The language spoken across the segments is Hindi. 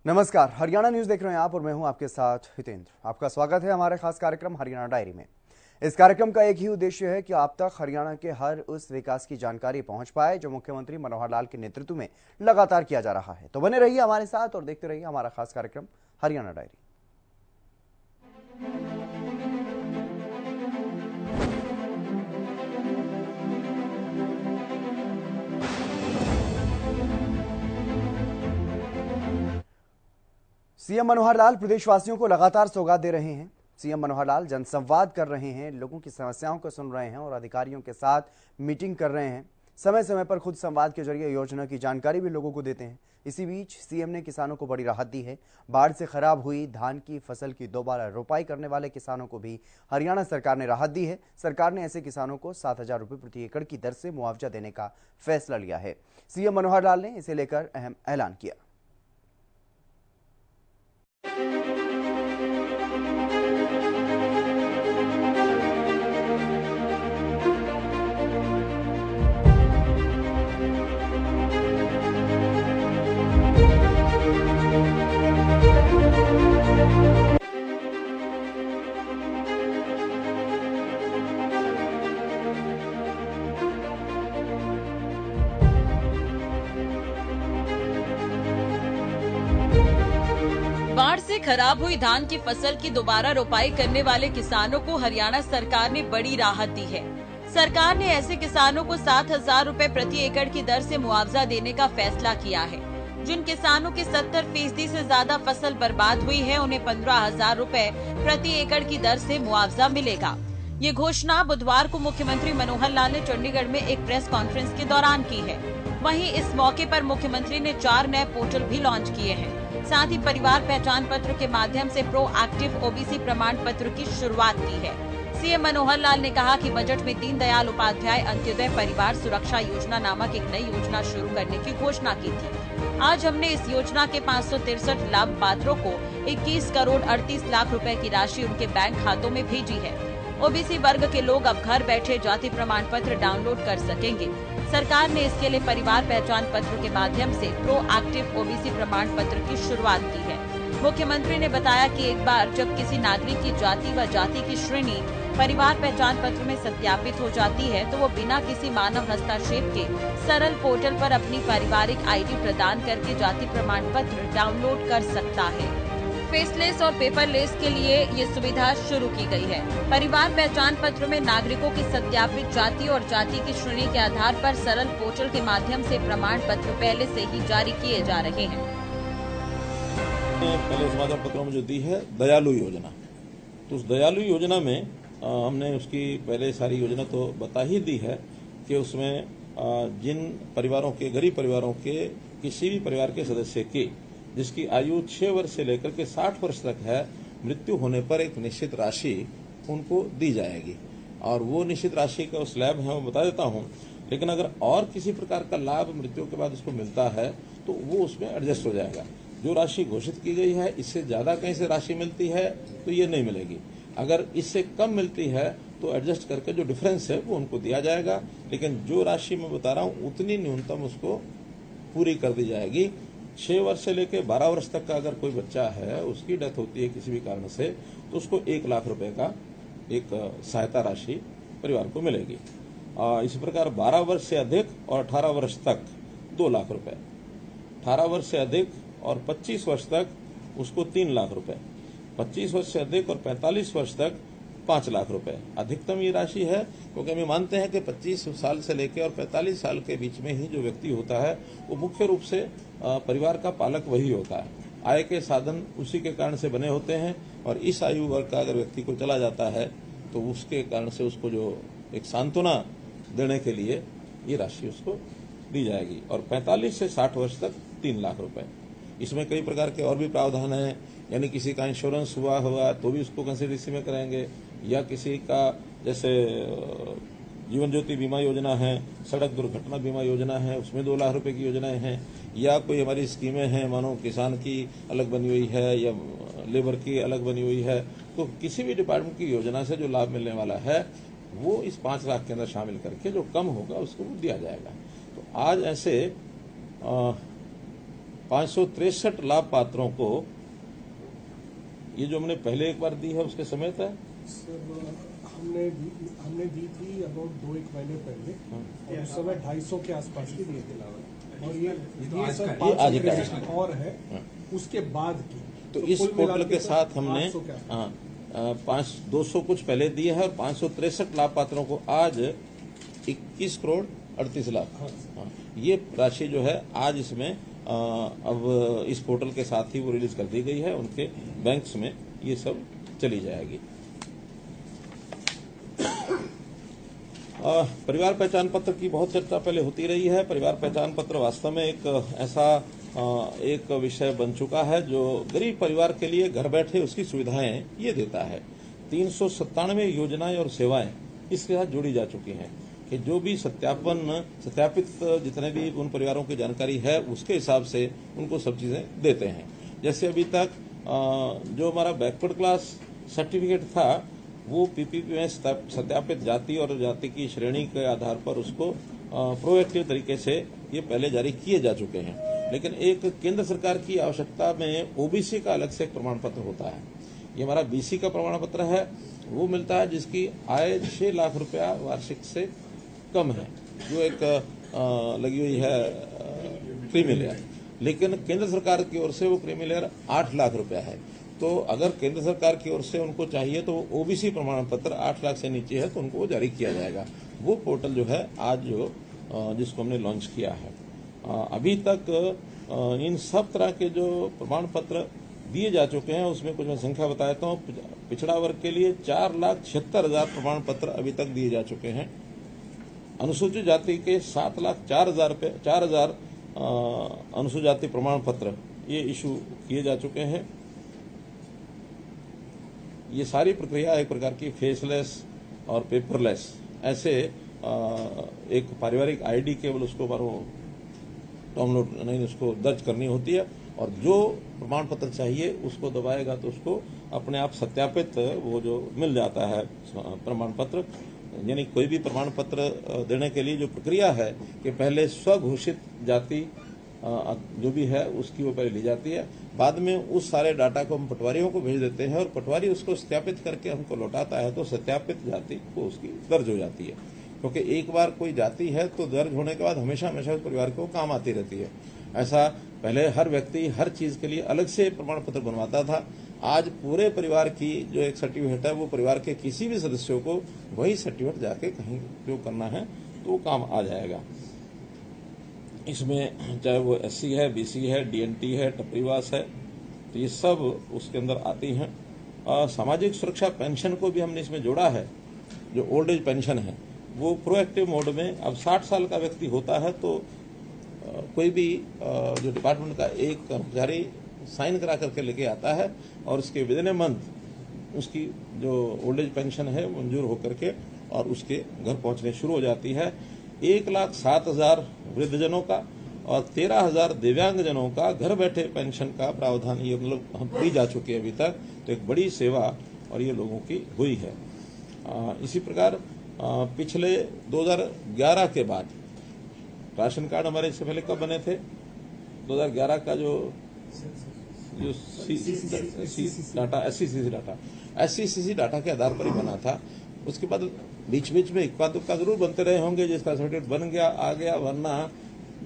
नमस्कार, हरियाणा न्यूज देख रहे हैं आप और मैं हूं आपके साथ हितेंद्र। आपका स्वागत है हमारे खास कार्यक्रम हरियाणा डायरी में। इस कार्यक्रम का एक ही उद्देश्य है कि आप तक हरियाणा के हर उस विकास की जानकारी पहुंच पाए जो मुख्यमंत्री मनोहर लाल के नेतृत्व में लगातार किया जा रहा है। तो बने रहिए हमारे साथ और देखते रहिए हमारा खास कार्यक्रम हरियाणा डायरी। सीएम मनोहर लाल प्रदेशवासियों को लगातार सौगात दे रहे हैं। सीएम मनोहर लाल जनसंवाद कर रहे हैं, लोगों की समस्याओं को सुन रहे हैं और अधिकारियों के साथ मीटिंग कर रहे हैं। समय समय पर खुद संवाद के जरिए योजना की जानकारी भी लोगों को देते हैं। इसी बीच सीएम ने किसानों को बड़ी राहत दी है। बाढ़ से खराब हुई धान की फसल की दोबारा रोपाई करने वाले किसानों को भी हरियाणा सरकार ने राहत दी है। सरकार ने ऐसे किसानों को 7,000 रुपये प्रति एकड़ की दर से मुआवजा देने का फैसला लिया है। सीएम मनोहर लाल ने इसे लेकर अहम ऐलान किया। बाढ़ से खराब हुई धान की फसल की दोबारा रोपाई करने वाले किसानों को हरियाणा सरकार ने बड़ी राहत दी है। सरकार ने ऐसे किसानों को 7,000 रुपए प्रति एकड़ की दर से मुआवजा देने का फैसला किया है। जिन किसानों की 70% से ज्यादा फसल बर्बाद हुई है, उन्हें 15,000 रुपए प्रति एकड़ की दर से मुआवजा मिलेगा। ये घोषणा बुधवार को मुख्यमंत्री मनोहर लाल ने चंडीगढ़ में एक प्रेस कॉन्फ्रेंस के दौरान की है। वहीं इस मौके पर मुख्यमंत्री ने 4 नए पोर्टल भी लॉन्च किए हैं। साथ ही परिवार पहचान पत्र के माध्यम से प्रोएक्टिव ओबीसी प्रमाण पत्र की शुरुआत की है। सीएम मनोहर लाल ने कहा कि बजट में दीनदयाल उपाध्याय अंत्योदय परिवार सुरक्षा योजना नामक एक नई योजना शुरू करने की घोषणा की थी। आज हमने इस योजना के 563 लाभ पात्रों को 21 करोड़ 38 लाख रुपए की राशि उनके बैंक खातों में भेजी है। ओबीसी वर्ग के लोग अब घर बैठे जाति प्रमाण पत्र डाउनलोड कर सकेंगे। सरकार ने इसके लिए परिवार पहचान पत्र के माध्यम से प्रोएक्टिव ओबीसी प्रमाण पत्र की शुरुआत की है। मुख्यमंत्री ने बताया कि एक बार जब किसी नागरिक की जाति व जाति की श्रेणी परिवार पहचान पत्र में सत्यापित हो जाती है तो वो बिना किसी मानव हस्तक्षेप के सरल पोर्टल पर अपनी पारिवारिक आईडी प्रदान करके जाति प्रमाण पत्र डाउनलोड कर सकता है। फेसलेस और पेपरलेस के लिए ये सुविधा शुरू की गई है। परिवार पहचान पत्र में नागरिकों की सत्यापित जाति और जाति की श्रेणी के आधार पर सरल पोर्टल के माध्यम से प्रमाण पत्र पहले से ही जारी किए जा रहे हैं। पहले समाचार पत्रों में जो दी है दयालु योजना, तो उस दयालु योजना में हमने उसकी पहले सारी योजना तो बता ही दी है कि उसमें जिन परिवारों के गरीब परिवारों के किसी भी परिवार के सदस्य की जिसकी आयु 6 वर्ष से लेकर के 60 वर्ष तक है, मृत्यु होने पर एक निश्चित राशि उनको दी जाएगी और वो निश्चित राशि का स्लैब है वो बता देता हूं। लेकिन अगर और किसी प्रकार का लाभ मृत्यु के बाद उसको मिलता है तो वो उसमें एडजस्ट हो जाएगा। जो राशि घोषित की गई है इससे ज्यादा कहीं से राशि मिलती है तो ये नहीं मिलेगी। अगर इससे कम मिलती है तो एडजस्ट करके जो डिफरेंस है वो उनको दिया जाएगा। लेकिन जो राशि मैं बता रहा हूं उतनी न्यूनतम उसको पूरी कर दी जाएगी। 6 वर्ष से लेकर 12 वर्ष तक का अगर कोई बच्चा है, उसकी डेथ होती है किसी भी कारण से, तो उसको 1 लाख रुपए का एक सहायता राशि परिवार को मिलेगी। इसी प्रकार 12 वर्ष से अधिक और 18 वर्ष तक 2 लाख रुपए, 18 वर्ष से अधिक और 25 वर्ष तक उसको 3 लाख रुपए, 25 वर्ष से अधिक और 45 वर्ष तक 5 लाख रुपए अधिकतम ये राशि है। क्योंकि हम मानते हैं कि 25 साल से लेकर और 45 साल के बीच में ही जो व्यक्ति होता है वो मुख्य रूप से परिवार का पालक वही होता है। आय के साधन उसी के कारण से बने होते हैं और इस आयु वर्ग का अगर व्यक्ति को चला जाता है तो उसके कारण से उसको जो एक सांत्वना देने के लिए ये राशि उसको दी जाएगी। और 45 से 60 वर्ष तक 3 लाख रुपए। इसमें कई प्रकार के और भी प्रावधान हैं, यानी किसी का इंश्योरेंस हुआ तो भी उसको कंसिडरेशन में करेंगे, या किसी का जैसे जीवन ज्योति बीमा योजना है, सड़क दुर्घटना बीमा योजना है, उसमें 2 लाख रुपए की योजनाएं हैं, या कोई हमारी स्कीमें हैं, मानो किसान की अलग बनी हुई है या लेबर की अलग बनी हुई है, तो किसी भी डिपार्टमेंट की योजना से जो लाभ मिलने वाला है वो इस 5 लाख के अंदर शामिल करके जो कम होगा उसको दिया जाएगा। तो आज ऐसे 563 लाभ पात्रों को, ये जो हमने पहले एक बार दी है उसके समेत है सर, हमने दी थी अबाउट 2-1 महीने पहले, और उस समय 250 के आसपास की दिए थे, और ये सर 563 और है उसके बाद की। तो इस पोर्टल के साथ हमने 200 कुछ पहले दिए है और 563 लाभ पात्रों को आज 21 करोड़ 38 लाख। हाँ, ये राशि जो है आज इसमें अब इस पोर्टल के साथ ही वो रिलीज कर दी गई है, उनके बैंक्स में ये सब चली जाएगी। परिवार पहचान पत्र की बहुत चर्चा पहले होती रही है। परिवार पहचान पत्र वास्तव में एक ऐसा एक विषय बन चुका है जो गरीब परिवार के लिए घर बैठे उसकी सुविधाएं ये देता है। 397 योजनाएं और सेवाएं इसके साथ जुड़ी जा चुकी हैं कि जो भी सत्यापित जितने भी उन परिवारों की जानकारी है उसके हिसाब से उनको सब चीजें देते हैं। जैसे अभी तक जो हमारा बैकवर्ड क्लास सर्टिफिकेट था वो पीपीपी में सत्यापित जाति और जाति की श्रेणी के आधार पर उसको प्रोएक्टिव तरीके से ये पहले जारी किए जा चुके हैं। लेकिन एक केंद्र सरकार की आवश्यकता में ओबीसी का अलग से एक प्रमाण पत्र होता है। ये हमारा बीसी का प्रमाण पत्र है, वो मिलता है जिसकी आय 6 लाख रुपया वार्षिक से कम है, जो एक लगी हुई है क्रीमी लेयर। लेकिन केंद्र सरकार की ओर से वो क्रीमी लेयर 8 लाख रुपया है। तो अगर केंद्र सरकार की ओर से उनको चाहिए तो ओबीसी प्रमाण पत्र 8 लाख से नीचे है तो उनको वो जारी किया जाएगा। वो पोर्टल जो है आज जो जिसको हमने लॉन्च किया है, अभी तक इन सब तरह के जो प्रमाण पत्र दिए जा चुके हैं उसमें कुछ मैं संख्या बताता हूँ। पिछड़ा वर्ग के लिए 4,76,000 प्रमाण पत्र अभी तक दिए जा चुके हैं। अनुसूचित जाति के 7,04,000 अनुसूचित जाति प्रमाण पत्र ये इशू किए जा चुके हैं। ये सारी प्रक्रिया एक प्रकार की फेसलेस और पेपरलेस, ऐसे एक पारिवारिक आईडी केवल उसको डाउनलोड नहीं उसको दर्ज करनी होती है और जो प्रमाण पत्र चाहिए उसको दबाएगा तो उसको अपने आप सत्यापित वो जो मिल जाता है प्रमाण पत्र। यानी कोई भी प्रमाण पत्र देने के लिए जो प्रक्रिया है कि पहले स्वघोषित जाति जो भी है उसकी वो पहले ली जाती है, बाद में उस सारे डाटा को हम पटवारियों को भेज देते हैं और पटवारी उसको सत्यापित करके हमको लौटाता है तो सत्यापित जाति को उसकी दर्ज हो जाती है। क्योंकि एक बार कोई जाति है तो दर्ज होने के बाद हमेशा हमेशा उस परिवार को काम आती रहती है। ऐसा पहले हर व्यक्ति हर चीज के लिए अलग से प्रमाण पत्र बनवाता था। आज पूरे परिवार की जो एक सर्टिफिकेट है वो परिवार के किसी भी सदस्यों को वही सर्टिफिकेट जाके कहीं जो करना है तो वो काम आ जाएगा। इसमें चाहे वो एससी है, बीसी है, डीएनटी है, टपरीवास है, तो ये सब उसके अंदर आती हैं। सामाजिक सुरक्षा पेंशन को भी हमने इसमें जोड़ा है। जो ओल्ड एज पेंशन है वो प्रोएक्टिव मोड में अब 60 साल का व्यक्ति होता है तो कोई भी जो डिपार्टमेंट का एक कर्मचारी साइन करा करके लेके आता है और उसके विद इन ए मंथ उसकी जो ओल्ड एज पेंशन है मंजूर होकर के और उसके घर पहुंचने शुरू हो जाती है। 1,07,000 वृद्धजनों का और 13,000 दिव्यांगजनों का घर बैठे पेंशन का प्रावधान ये मतलब हम दी जा चुकी है अभी तक। तो एक बड़ी सेवा और ये लोगों की हुई है। इसी प्रकार पिछले 2011 के बाद राशन कार्ड हमारे इससे पहले कब बने थे? 2011 का जो एससीसीसी डाटा के आधार पर ही बना था। उसके बाद बीच बीच में इक्का दुक्का जरूर बनते रहे होंगे जिसका सर्टिफिकेट बन गया आ गया, वरना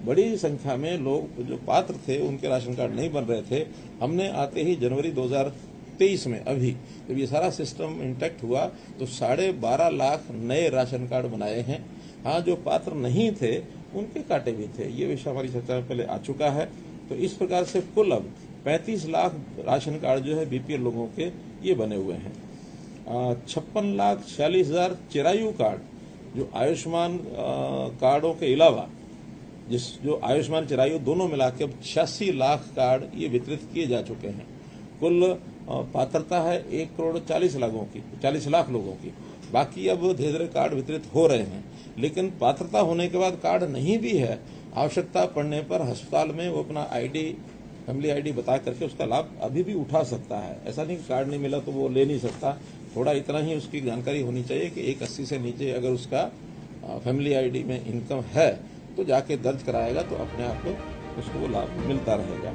बड़ी संख्या में लोग जो पात्र थे उनके राशन कार्ड नहीं बन रहे थे। हमने आते ही जनवरी 2023 में अभी जब ये सारा सिस्टम इंटैक्ट हुआ तो 12.5 लाख नए राशन कार्ड बनाए हैं। हाँ, जो पात्र नहीं थे उनके काटे भी थे। ये विषय हमारी चर्चा में पहले आ चुका है। तो इस प्रकार से कुल अब 35 लाख राशन कार्ड जो है बीपीएल लोगों के ये बने हुए हैं। 56,46,000 चिरायु कार्ड जो आयुष्मान कार्डों के अलावा जो आयुष्मान चिरायु दोनों मिला के 86 लाख कार्ड ये वितरित किए जा चुके हैं। कुल पात्रता है 1,40 लाख लोगों की। बाकी अब धीरे धीरे कार्ड वितरित हो रहे हैं, लेकिन पात्रता होने के बाद कार्ड नहीं भी है, आवश्यकता पड़ने पर अस्पताल में वो अपना आईडी फैमिली आईडी बता करके उसका लाभ अभी भी उठा सकता है। ऐसा नहीं कि कार्ड नहीं मिला तो वो ले नहीं सकता। थोड़ा इतना ही उसकी जानकारी होनी चाहिए कि 180 से नीचे अगर उसका फैमिली आईडी में इनकम है तो जाके दर्ज कराएगा तो अपने आप उसको वो लाभ मिलता रहेगा।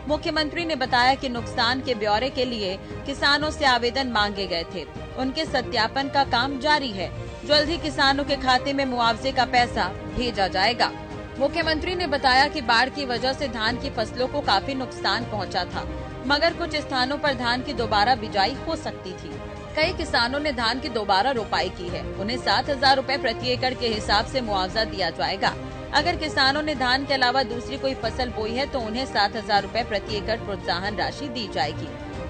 मुख्यमंत्री ने बताया कि नुकसान के ब्यौरे के लिए किसानों से आवेदन मांगे गए थे, उनके सत्यापन का काम जारी है। जल्द ही किसानों के खाते में मुआवजे का पैसा भेजा जाएगा। मुख्यमंत्री ने बताया कि बाढ़ की वजह से धान की फसलों को काफी नुकसान पहुंचा था, मगर कुछ स्थानों पर धान की दोबारा बिजाई हो सकती थी। कई किसानों ने धान की दोबारा रोपाई की है, उन्हें 7,000 रुपए प्रति एकड़ के हिसाब से मुआवजा दिया जाएगा। अगर किसानों ने धान के अलावा दूसरी कोई फसल बोई है तो उन्हें 7,000 रुपए प्रति एकड़ प्रोत्साहन राशि दी जाएगी।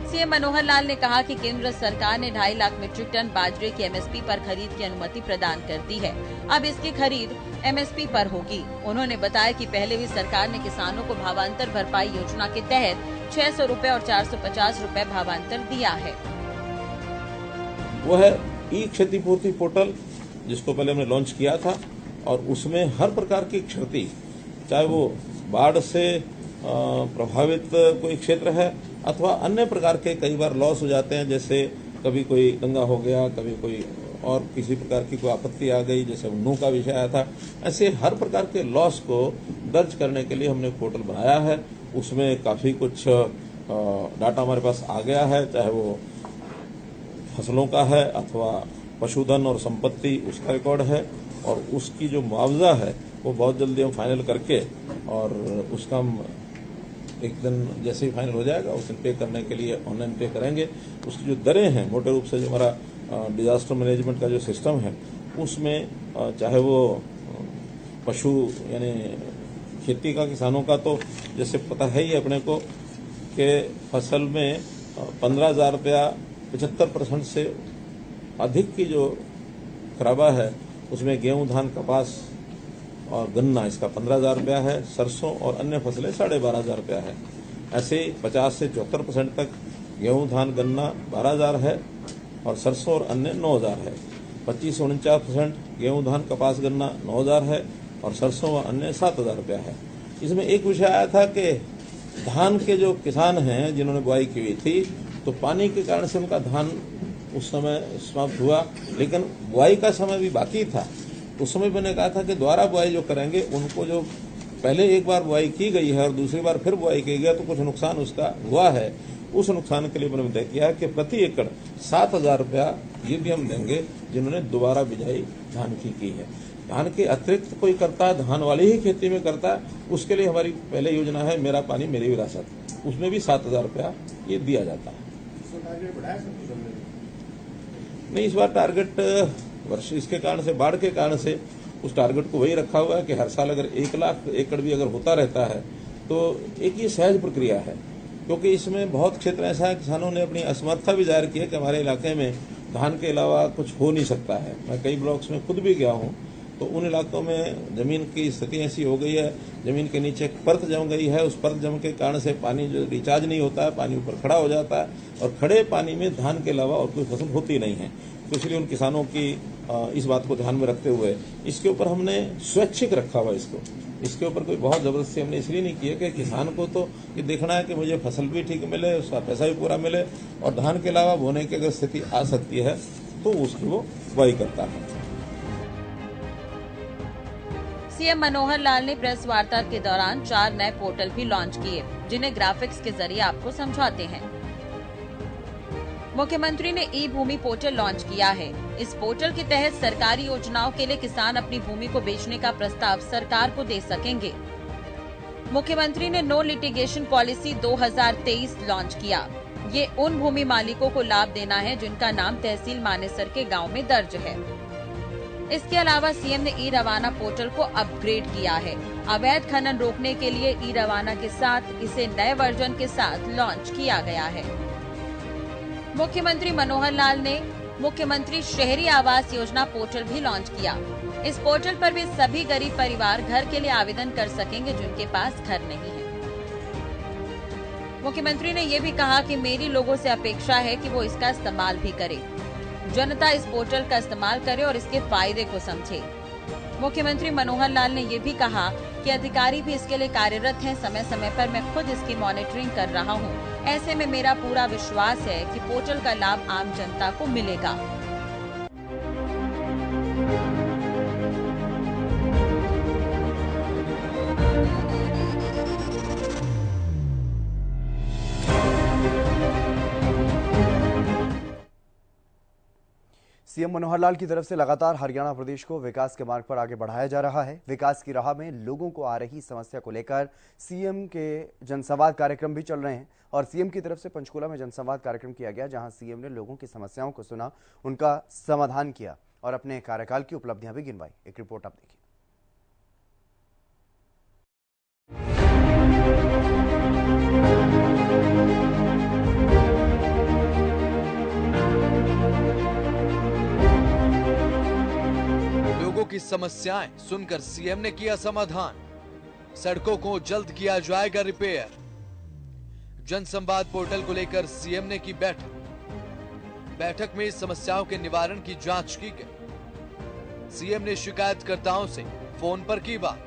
सीएम मनोहर लाल ने कहा कि केंद्र सरकार ने 2.5 लाख मीट्रिक टन बाजरे की एमएसपी पर खरीद की अनुमति प्रदान कर दी है। अब इसकी खरीद एमएसपी पर होगी। उन्होंने बताया कि पहले भी सरकार ने किसानों को भावांतर भरपाई योजना के तहत 600 रुपए और 450 रुपए भावांतर दिया है। वो है ई क्षतिपूर्ति पोर्टल, जिसको पहले हमने लॉन्च किया था, और उसमें हर प्रकार की क्षति, चाहे वो बाढ़ से प्रभावित कोई क्षेत्र है अथवा अन्य प्रकार के कई बार लॉस हो जाते हैं, जैसे कभी कोई दंगा हो गया, कभी कोई और किसी प्रकार की कोई आपत्ति आ गई, जैसे उन्नू का विषय आया था। ऐसे हर प्रकार के लॉस को दर्ज करने के लिए हमने पोर्टल बनाया है। उसमें काफी कुछ डाटा हमारे पास आ गया है, चाहे वो फसलों का है अथवा पशुधन और संपत्ति, उसका रिकॉर्ड है, और उसकी जो मुआवजा है वो बहुत जल्दी हम फाइनल करके, और उसका हम एक दिन जैसे ही फाइनल हो जाएगा उस दिन पे करने के लिए ऑनलाइन पे करेंगे। उसकी जो दरें हैं, मोटे रूप से जो हमारा डिजास्टर मैनेजमेंट का जो सिस्टम है, उसमें चाहे वो पशु यानी खेती का किसानों का, तो जैसे पता है ही अपने को कि फसल में 15,000 रुपया 75% से अधिक की जो खराबा है, उसमें गेहूं, धान, कपास और गन्ना, इसका 15,000 रुपया है। सरसों और अन्य फसलें 12,500 रुपया है। ऐसे 50 से 74% तक गेहूं, धान, गन्ना 12,000 है और सरसों और अन्य 9,000 है। 25 से 49% गेहूं, धान, कपास, गन्ना 9,000 है और सरसों व अन्य 7,000 रुपया है। इसमें एक विषय आया था कि धान के जो किसान हैं जिन्होंने बुआई की हुई थी, तो पानी के कारण से उनका धान उस समय समाप्त हुआ, लेकिन बुआई का समय भी बाकी था। उस समय मैंने कहा था कि दोबारा बुआई जो करेंगे, उनको जो पहले एक बार बुआई की गई है और दूसरी बार फिर बुआई की गई है, तो कुछ नुकसान उसका हुआ है। उस नुकसान के लिए मैंने तय किया कि प्रति एकड़ 7,000 रुपया ये भी हम देंगे जिन्होंने दोबारा बिजाई धान की है। धान के अतिरिक्त कोई करता है, धान वाली ही खेती में करता है, उसके लिए हमारी पहले योजना है मेरा पानी मेरी विरासत, उसमें भी 7,000 रुपया ये दिया जाता है। नहीं, इस बार टारगेट वर्ष इसके कारण से, बाढ़ के कारण से उस टारगेट को वही रखा हुआ है कि हर साल अगर 1 लाख एकड़ भी अगर होता रहता है तो एक ये सहज प्रक्रिया है, क्योंकि इसमें बहुत क्षेत्र ऐसा है किसानों ने अपनी असमर्थता भी जाहिर की है कि हमारे इलाके में धान के अलावा कुछ हो नहीं सकता है। मैं कई ब्लॉक्स में खुद भी गया हूँ, तो उन इलाकों में जमीन की स्थिति ऐसी हो गई है, जमीन के नीचे एक परत जम गई है, उस परत जम के कारण से पानी जो रिचार्ज नहीं होता है, पानी ऊपर खड़ा हो जाता है और खड़े पानी में धान के अलावा और कोई फसल होती नहीं है। तो इसलिए उन किसानों की इस बात को ध्यान में रखते हुए इसके ऊपर हमने स्वैच्छिक रखा हुआ इसको, इसके ऊपर कोई बहुत जबरदस्ती हमने इसलिए नहीं की है कि किसान को तो ये देखना है कि मुझे फसल भी ठीक मिले, उसका पैसा भी पूरा मिले, और धान के अलावा बोने की अगर स्थिति आ सकती है तो उसकी वो बुआई करता है। सीएम मनोहर लाल ने प्रेस वार्ता के दौरान 4 नए पोर्टल भी लॉन्च किए, जिन्हें ग्राफिक्स के जरिए आपको समझाते हैं। मुख्यमंत्री ने ई भूमि पोर्टल लॉन्च किया है। इस पोर्टल के तहत सरकारी योजनाओं के लिए किसान अपनी भूमि को बेचने का प्रस्ताव सरकार को दे सकेंगे। मुख्यमंत्री ने नो लिटिगेशन पॉलिसी 2023 लॉन्च किया। ये उन भूमि मालिकों को लाभ देना है जिनका नाम तहसील मानेसर के गांव में दर्ज है। इसके अलावा सीएम ने ई रवाना पोर्टल को अपग्रेड किया है। अवैध खनन रोकने के लिए ई रवाना के साथ इसे नए वर्जन के साथ लॉन्च किया गया है। मुख्यमंत्री मनोहर लाल ने मुख्यमंत्री शहरी आवास योजना पोर्टल भी लॉन्च किया। इस पोर्टल पर भी सभी गरीब परिवार घर के लिए आवेदन कर सकेंगे जिनके पास घर नहीं है। मुख्यमंत्री ने ये भी कहा कि मेरी लोगों से अपेक्षा है कि वो इसका इस्तेमाल भी करे। जनता इस पोर्टल का इस्तेमाल करे और इसके फायदे को समझे। मुख्यमंत्री मनोहर लाल ने ये भी कहा कि अधिकारी भी इसके लिए कार्यरत हैं। समय समय पर मैं खुद इसकी मॉनिटरिंग कर रहा हूं। ऐसे में मेरा पूरा विश्वास है कि पोर्टल का लाभ आम जनता को मिलेगा। सीएम मनोहर लाल की तरफ से लगातार हरियाणा प्रदेश को विकास के मार्ग पर आगे बढ़ाया जा रहा है। विकास की राह में लोगों को आ रही समस्या को लेकर सीएम के जनसंवाद कार्यक्रम भी चल रहे हैं और सीएम की तरफ से पंचकुला में जनसंवाद कार्यक्रम किया गया, जहां सीएम ने लोगों की समस्याओं को सुना, उनका समाधान किया और अपने कार्यकाल की उपलब्धियां भी गिनवाई। एक रिपोर्ट आप देखिए। लोगों की समस्याएं सुनकर सीएम ने किया समाधान। सड़कों को जल्द किया जाएगा रिपेयर। जनसंवाद पोर्टल को लेकर सीएम ने की बैठक में समस्याओं के निवारण की जांच की गई। सीएम ने शिकायतकर्ताओं से फोन पर की बात।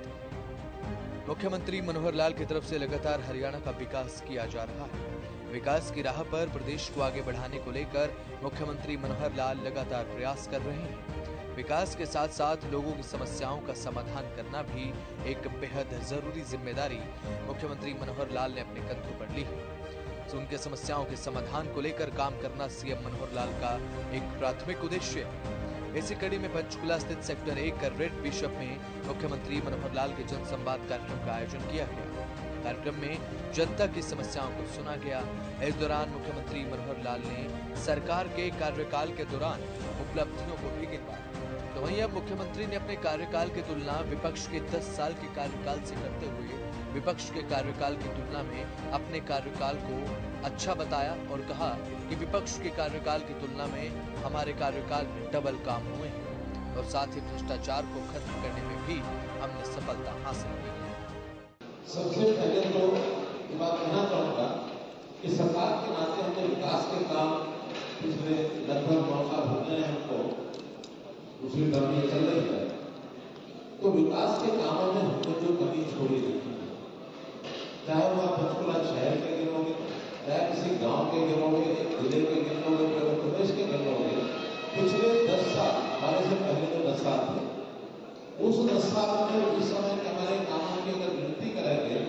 मुख्यमंत्री मनोहर लाल की तरफ से लगातार हरियाणा का विकास किया जा रहा है। विकास की राह पर प्रदेश को आगे बढ़ाने को लेकर मुख्यमंत्री मनोहर लाल लगातार प्रयास कर रहे हैं। विकास के साथ साथ लोगों की समस्याओं का समाधान करना भी एक बेहद जरूरी जिम्मेदारी मुख्यमंत्री मनोहर लाल ने अपने कंधों पर ली है। तो उनके समस्याओं के समाधान को लेकर काम करना सीएम मनोहर लाल का एक प्राथमिक उद्देश्य है। इसी कड़ी में पंचकुला स्थित सेक्टर 1 का रेड बिशप में मुख्यमंत्री मनोहर लाल के जनसंवाद कार्यक्रम का आयोजन किया गया। कार्यक्रम में जनता की समस्याओं को सुना गया। इस दौरान मुख्यमंत्री मनोहर लाल ने सरकार के कार्यकाल के दौरान उपलब्धियों को भी गिनवाया। तो वहीं अब मुख्यमंत्री ने अपने कार्यकाल की तुलना विपक्ष के 10 साल के कार्यकाल से करते हुए विपक्ष के कार्यकाल की तुलना में अपने कार्यकाल को अच्छा बताया और कहा कि विपक्ष के कार्यकाल की तुलना में हमारे कार्यकाल में डबल काम हुए हैं और साथ ही भ्रष्टाचार को खत्म करने में भी हमने सफलता हासिल की है। सबसे पहले तो ये बात कहना चाहूंगा कि सरकार के नाते हमने विकास के काम पिछले लगभग 9 साल हो गए हैं हमको, दूसरी टर्म ये चल रही है, तो विकास के कामों में हमने जो कमी छोड़ी रखी है, चाहे वो आप पंचकुला शहर के गिनोगे, चाहे किसी गांव के गिनोगे, जिले के गिनोगे, प्रदेश के गिनोगे, पिछले 10 साल हमारे से पहले जो 10 साल थे, उस 10 साल में इस समय के हमारे कामों की अगर गिनती करेंगे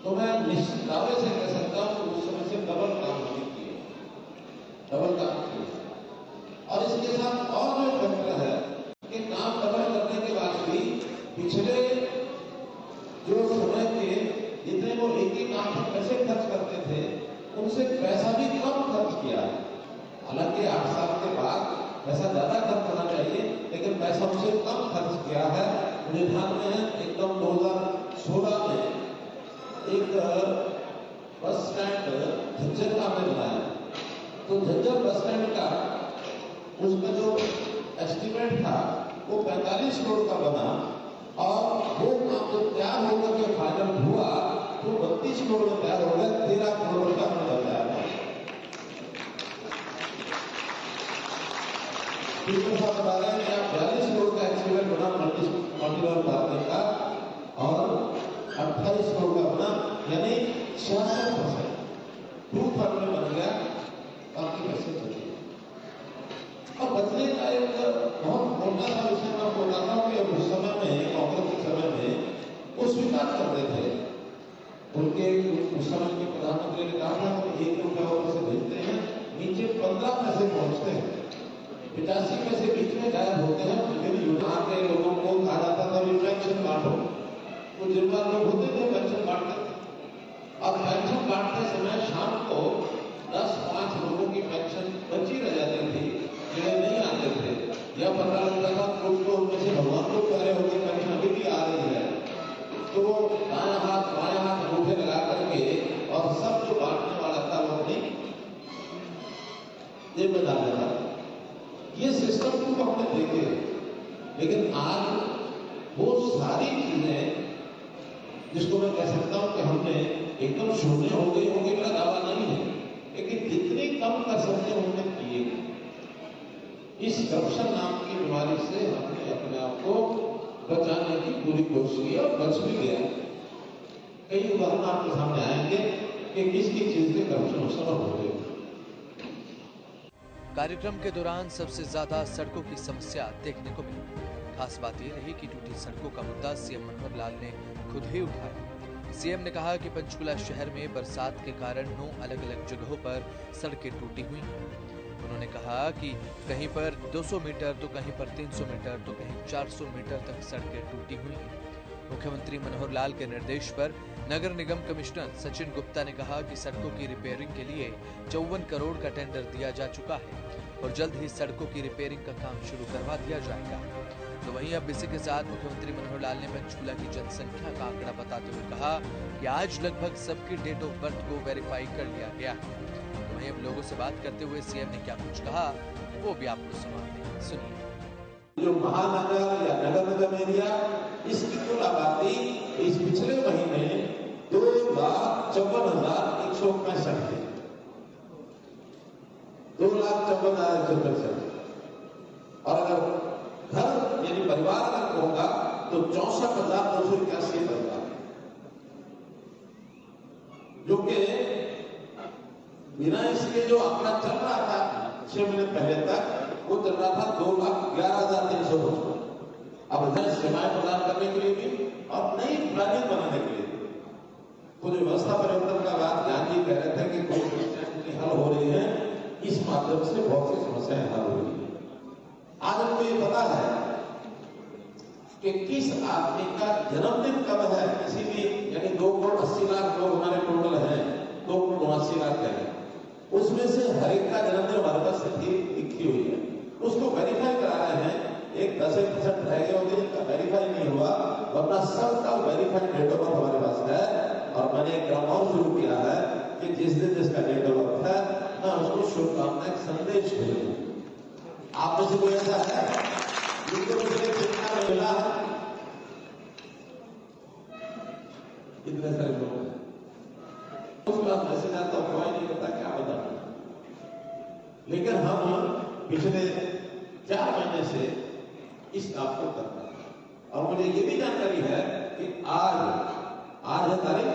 तो मैं निश्चित दावे से कह सकता हूँ कि उस समय से डबल काम किए, डबल काम किए। और इसके साथ और जो फैक्टर है कि काम डबल करने के बाद भी पिछले जो समय के जितने वो एक ही काम पर पैसे खर्च करते थे, उनसे पैसा भी कम खर्च किया है। हालांकि 8 साल के बाद पैसा ज्यादा खर्च करना चाहिए, लेकिन पैसा उनसे कम खर्च किया है। मुझे ध्यान में है एकदम 2016 में एक बस स्टैंड झज्जर का हमने बनाया, तो झज्जर बस स्टैंड का उसका जो एस्टिमेट था वो 45 करोड़ का बना और वो काम जो तैयार होकर के फाइनल हुआ तो 32 करोड़ में तैयार हो गया, 13 करोड़ का हमने बताया था। बता रहे हैं कि आप 42 करोड़ का एस्टिमेट बना मल्टीपल पार्किंग का और 28 करोड़ का बना, यानी 66% 2/3 में बन गया, बाकी पैसे बचे। और बचने का एक बहुत मोटा सा विषय मैं आपको बताता हूँ कि उस समय में कांग्रेस के समय में वो स्वीकार करते थे, उनके उस समय के प्रधानमंत्री ने कहा था कि 1 रुपया ऊपर से भेजते हैं, नीचे 15 पैसे पहुंचते हैं, 85 पैसे बीच में गायब होते हैं। लेकिन योजना के लोगों को कहा जाता था पेंशन बांटो, तो जिम्मेदार लोग होते थे पेंशन बांटते थे। अब पेंशन बांटते समय शाम को 10-5 लोगों की पेंशन बची रह जाती थी, जो नहीं आते थे, या 15 रुपए का कुछ तो उनमें से भगवान को प्यारे होकर पेंशन अभी भी आ रही है, तो वो दाया हाथ बाया हाथ अंगूठे लगा करके और सब जो बांटने वाला था वो अपनी जेब में डाल देता। ये सिस्टम को हमने देखे, लेकिन आज वो सारी चीजें जिसको मैं कह सकता हूं कि हमने एकदम शून्य हो गई होगी, मेरा दावा नहीं है, लेकिन जितनी कम कर सकते हैं हमने किए। इस करप्शन नाम की बीमारी से हमने अपने आप को बचाने की पूरी कोशिश की और बच भी गया। कई उदाहरण आपके सामने आएंगे कि किस किस चीज के करप्शन सफल हो गए। कार्यक्रम के दौरान सबसे ज्यादा सड़कों की समस्या देखने को मिली। खास बात यह रही कि टूटी सड़कों का मुद्दा सीएम मनोहर लाल ने खुद ही उठाया। सीएम ने कहा कि पंचकुला शहर में बरसात के कारण 9 अलग-अलग जगहों पर सड़कें टूटी हुई हैं। उन्होंने कहा कि कहीं पर 200 मीटर तो कहीं पर 300 मीटर तो कहीं 400 मीटर तक सड़कें टूटी हुई हैं। मुख्यमंत्री मनोहर लाल के निर्देश पर नगर निगम कमिश्नर सचिन गुप्ता ने कहा कि सड़कों की रिपेयरिंग के लिए 54 करोड़ का टेंडर दिया जा चुका है और जल्द ही सड़कों की रिपेयरिंग का काम शुरू करवा दिया जाएगा। तो वहीं अब इसी के साथ मुख्यमंत्री मनोहर लाल ने पंचकूला की जनसंख्या का आंकड़ा बताते हुए कहा कि आज लगभग सबकी डेट ऑफ बर्थ को वेरीफाई कर लिया गया है। तो वहीं अब लोगों से बात करते हुए सीएम ने क्या कुछ कहा वो भी आपको सुनाते हैं, सुनिए। जो महानगर या नगर निगम एरिया, इसकी कुल आबादी इस पिछले महीने 2,54,165 है। 2,54,165 और अगर घर यानी परिवार अगर होगा तो 64,281 परिवार, जो कि बिना इसके जो आंकड़ा चल रहा था 6 महीने पहले तक वो चल रहा था 2,11,355। अब इधर सेवाएं प्रदान करने के लिए भी और नई प्लानिंग बनाने के लिए तो जो व्यवस्था परिवर्तन का बात ज्ञान जी कह रहे थे कि कोई समस्याएं हल हो रही है, इस माध्यम से बहुत सी समस्याएं हल हो रही है। आज हमको ये पता है कि किस आदमी का जन्मदिन कब है, किसी भी यानी 2,80,00,000 लोग हमारे टोटल हैं, 2,79,00,000 है, उसमें से हर एक का जन्मदिन हमारे पास लिखी हुई है, उसको वेरीफाई करा रहे हैं। एक 10% रह गए होंगे जिनका वेरीफाई नहीं हुआ, वरना सबका वेरीफाइड डेट ऑफ बर्थ हमारे पास है। और मैंने एक क्रम और शुरू किया है कि जिस दिन जिसका डेट ऑफ बर्थ है मैं उसको शुभकामनाएं संदेश भेजूं। आप में से कोई ऐसा है जिनको मुझे चिंता में मिला? इतने सारे लोग हैं, उसके बाद मैसेज आता कोई नहीं करता क्या बताना। लेकिन हम पिछले 4 महीने से इस काम को कर रहे हैं और मुझे ये भी जानकारी है कि आज है तारीख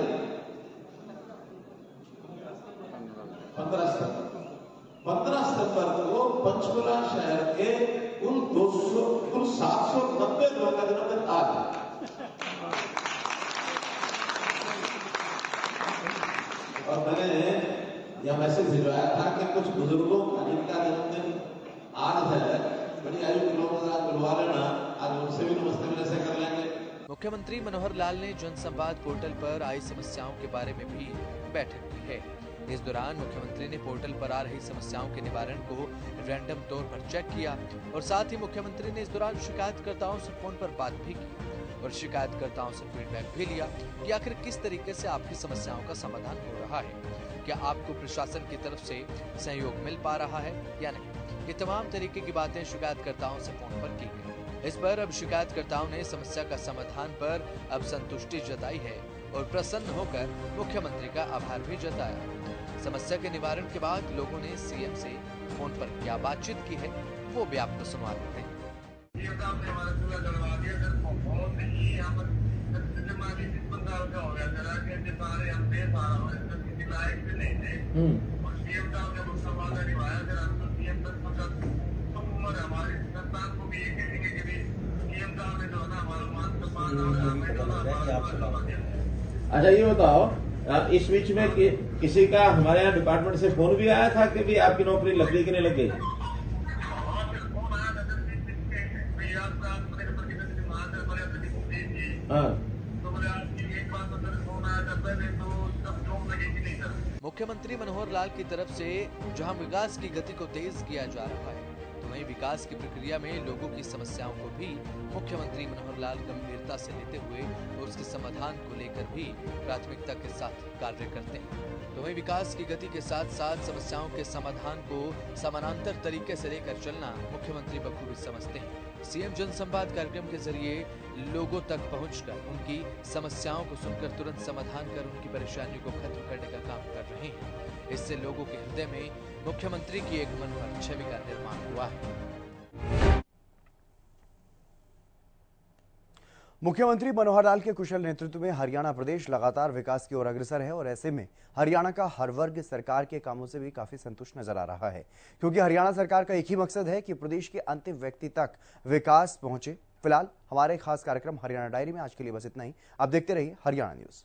15 सितंबर को पंचकुला शहर के कुल 790 लोगों का जन्मदिन आज है। और मैंने यह मैसेज भिजवाया था कि कुछ बुजुर्गों का जिनका जन्मदिन आज है, बड़ी आयु के लोगों से आज बुलवा लेना, आज उनसे भी नमस्ते मिले से कर लेंगे। मुख्यमंत्री मनोहर लाल ने जनसंवाद पोर्टल पर आई समस्याओं के बारे में भी बैठक की है। इस दौरान मुख्यमंत्री ने पोर्टल पर आ रही समस्याओं के निवारण को रैंडम तौर पर चेक किया और साथ ही मुख्यमंत्री ने इस दौरान शिकायतकर्ताओं से फोन पर बात भी की और शिकायतकर्ताओं से फीडबैक भी लिया कि आखिर किस तरीके से आपकी समस्याओं का समाधान हो रहा है, क्या आपको प्रशासन की तरफ से सहयोग मिल पा रहा है या नहीं। ये तमाम तरीके की बातें शिकायतकर्ताओं से फोन पर की गई। इस पर अब शिकायतकर्ताओं ने समस्या का समाधान पर अब संतुष्टि जताई है और प्रसन्न होकर मुख्यमंत्री का आभार भी जताया। समस्या के निवारण के बाद लोगों ने सीएम से फोन पर क्या बातचीत की है वो भी आपको सुना देते हैं। अच्छा ये बताओ, इस बीच में किसी का हमारे यहाँ डिपार्टमेंट से फोन भी आया था कि भी आपकी नौकरी लग गई कि नहीं लग गई? मुख्यमंत्री मनोहर लाल की तरफ से जहां विकास की गति को तेज किया जा रहा है, तो वहीं विकास की प्रक्रिया में लोगों की समस्याओं को भी मुख्यमंत्री मनोहर लाल गंभीरता से लेते हुए और उसके समाधान को लेकर भी प्राथमिकता के साथ कार्य करते हैं। तो वहीं विकास की गति के साथ साथ समस्याओं के समाधान को समानांतर तरीके से लेकर चलना मुख्यमंत्री बखूबी समझते हैं। सीएम जनसंवाद कार्यक्रम के जरिए लोगों तक पहुंचकर उनकी समस्याओं को सुनकर तुरंत समाधान कर उनकी परेशानियों को खत्म करने का काम कर रहे हैं। इससे लोगों के हृदय में मुख्यमंत्री की एक मनोहर छवि का निर्माण हुआ है। मुख्यमंत्री मनोहर लाल के कुशल नेतृत्व में हरियाणा प्रदेश लगातार विकास की ओर अग्रसर है और ऐसे में हरियाणा का हर वर्ग सरकार के कामों से भी काफी संतुष्ट नजर आ रहा है, क्योंकि हरियाणा सरकार का एक ही मकसद है कि प्रदेश के अंतिम व्यक्ति तक विकास पहुंचे। फिलहाल हमारे खास कार्यक्रम हरियाणा डायरी में आज के लिए बस इतना ही। आप देखते रहिए हरियाणा न्यूज।